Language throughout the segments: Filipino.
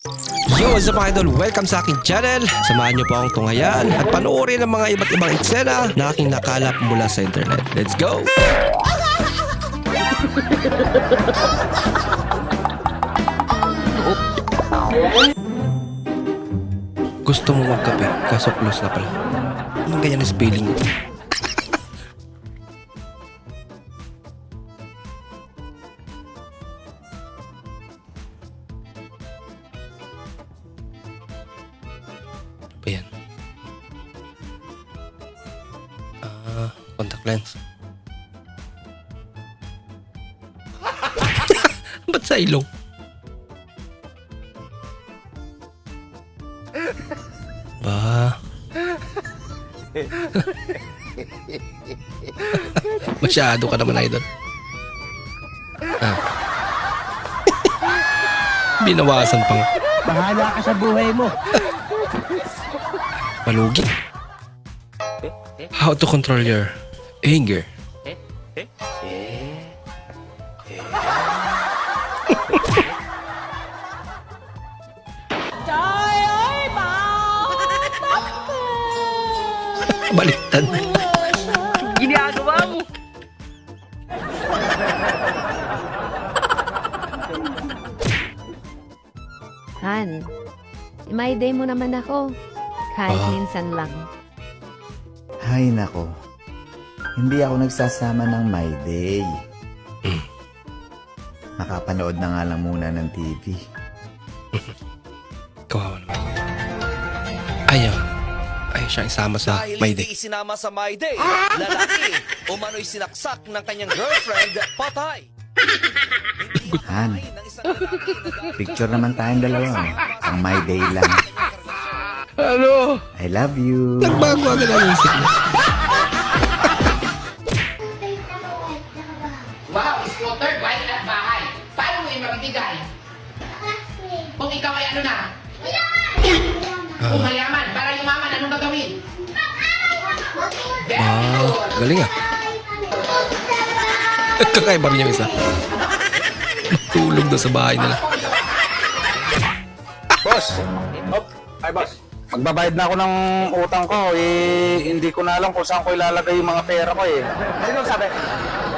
Yo, what's up mga idol? Welcome sa aking channel. Samahan niyo po akong tunghayan at panoorin ang mga iba't ibang eksena na aking nakalap mula sa internet. Let's go! Gusto mo magkape, kaso close na pala. Anong ganyan ang spelling ko? Ayan. Contact lens. Ba't sa ilong? Ba? Masyado ka naman, idol. Binawasan pang. Bahala ka sa buhay mo. Malugi. How to control your anger. Baliktad. Ginagawa mo. Han, may day mo naman ako. Kahit minsan lang. Hay nako, hindi ako nagsasama ng My Day. Nakapanood na nga lang muna ng TV. Kawawa naman. Ayaw siya isama sa My Day. Dahil hindi isinama sa My Day, lalaki umano'y sinaksak ng kanyang girlfriend, patay. Han, picture naman tayong dalawa. Ang My Day lang. Ano? I love you. Nagbago agad ang isip niya. Wow, scooter, bike at bahay. Paano mo yung mabibigay? Kung ikaw ay ano na? Kung mayaman, para yumaman, anong gagawin? Galing ah. Kakaiba rin yung isa. Matulog doon sa bahay nila. Boss! Ay, boss. Magbabayad na ako ng utang ko. Hindi ko na alam kung saan ko ilalagay yung mga pera ko eh. Sino sabi?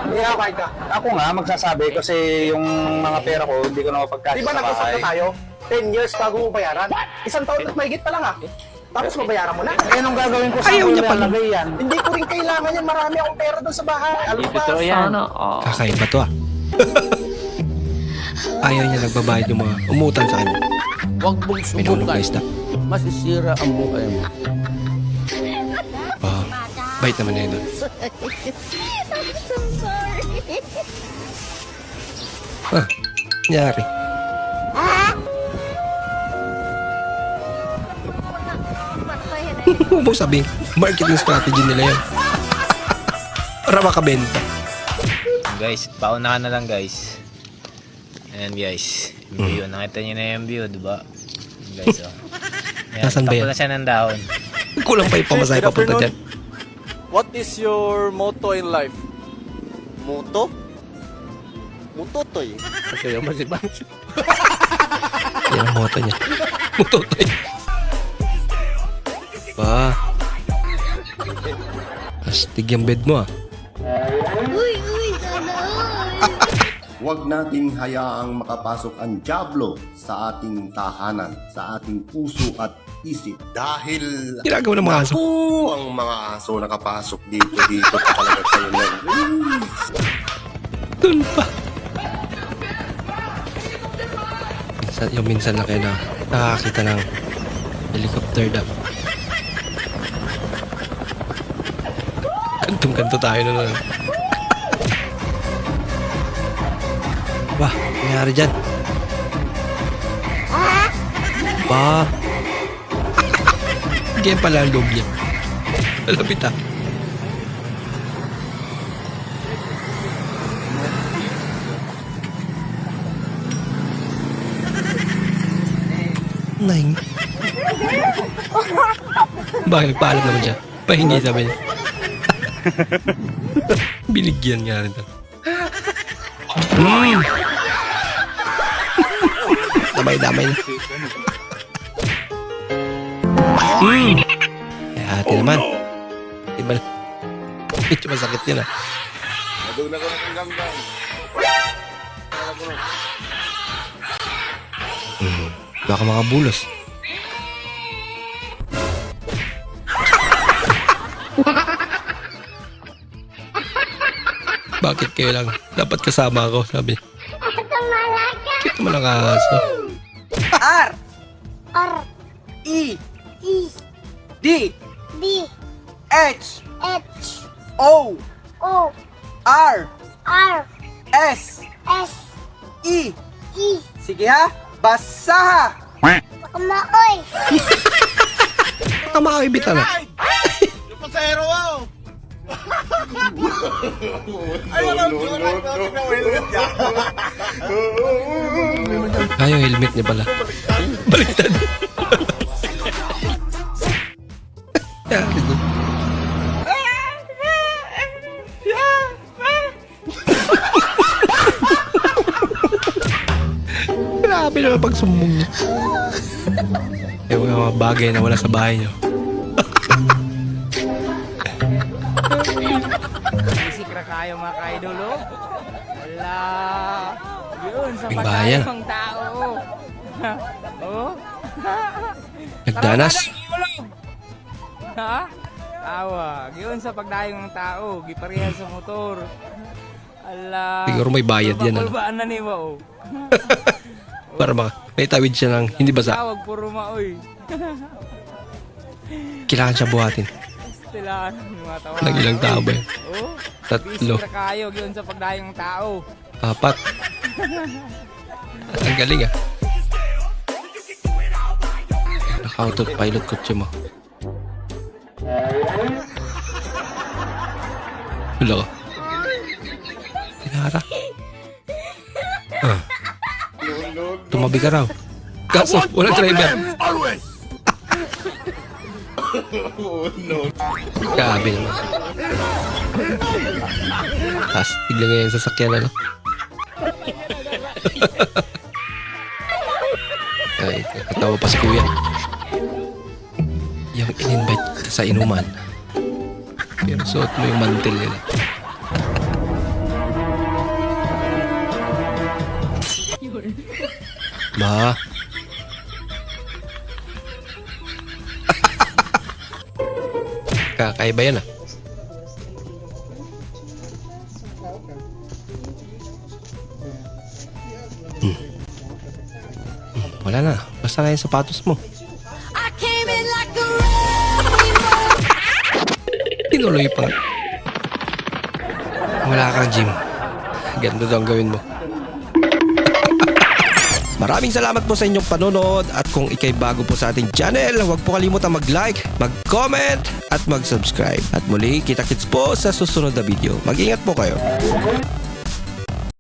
Hindi ako kahit ka. Ako nga, magsasabi kasi yung mga pera ko, hindi ko na mapagkasya sa bahay. Di ba nag-usap na tayo? 10 years bago mo bayaran? Isang taon at mahigit pa lang ah. Tapos mabayaran mo na. Eh, anong gagawin ko sa Ayaw niya pala. ilalagay yan? Hindi ko rin kailangan yan. Marami akong pera doon sa bahay. Alam mo ba? Kakaiba to ah. Ayaw niya nagbabayad yung mga umutang sa kanya. Huwag mong Minulog na subukan. isda. Masisira ang buhay mo. Bait naman na yun. I'm so sorry. Nangyari. Huwag mong sabihin, marketing strategy nila yun. Para makabenta. Guys, paunahan na lang guys. Ayan guys, yung view. Nakita niyo na yung view, diba? Ayan, guys, oh. Ayan, Nasaan ba yan? tapos na siya ng dahon. Kulang pa yung pamasahe Good papunta afternoon. dyan. What is your motto in life? Motto? Mutotoy. Kaya masibang. Yan ang moto niya. Mututoy. Ba? Astig yung bed mo ah. Uy, sana all. Huwag nating hayaang makapasok ang dyablo sa ating tahanan, sa ating puso at isip. Dahil Ginagawa ng mga aso. ang mga aso nakapasok dito pa talaga kayo lang. Doon pa. Minsan lang kayo na nakakita ng helicopter daw. Kantong-kanto tayo na lang. Wah, nangyari dyan? Ba? Ganyan pala ang loob niya. Malapit ah. Nine. Bakit nagpaalam naman siya? Pahingi sabi niya. Binigyan nga rin. damay-damay na. Eh, ate naman. Diba? Medyo masakit yun ah. Baka mga bulos. Bakit kayo lang? Dapat kasama ako, sabi. Cute naman ang aso. R. R. E. E. D. D. H. H. O. O. R. R. S. S. E. E. Sige ha, basa ha. Kamaoy. Kamaoy bita na. Ay, yung helmet niya pala. Baliktad. Yeah, good. Grabe naman pagsumbong niya. Yung mga bagay na wala sa bahay niyo. Sikra kayo mga kaidolo. Wala. Yun sa Bayan. pagkayang tao. Oh? Nagdanas. Ha? Tawag. Yun sa pagdayong ng tao. Giparehas sa motor. Ala. Siguro may bayad yan. Ano? Pakulbaan na ni Mao. Para may tawid siya ng hindi basa. Tawag puro maoy. Kailangan siya buhatin. Stilaan yung mga tawa. Nang ilang tao ba yun? Oh? 3. Sikra kayo. Yun sa pagdayong ng tao. 4. Ang galing ah. Naka-autopilot kotse mo. Wala ka. Pinara. Tumabi ka raw. Kaso, wala driver. Grabe naman. Astig lang yung sasakyan ano. Ay, katawa pa si kuya. Yung in-invite ka sa inuman. Pero suot mo yung mantel nila. Ba? Kakaiba yan ah. Wala na. Basta na yung sapatos mo. Tinuloy pa. Wala kang gym. Ganito daw ang gawin mo. Maraming salamat po sa inyong panonood at kung ikay bago po sa ating channel, huwag po kalimutan mag-like, mag-comment at mag-subscribe. At muli, kita-kits po sa susunod na video. Mag-ingat po kayo.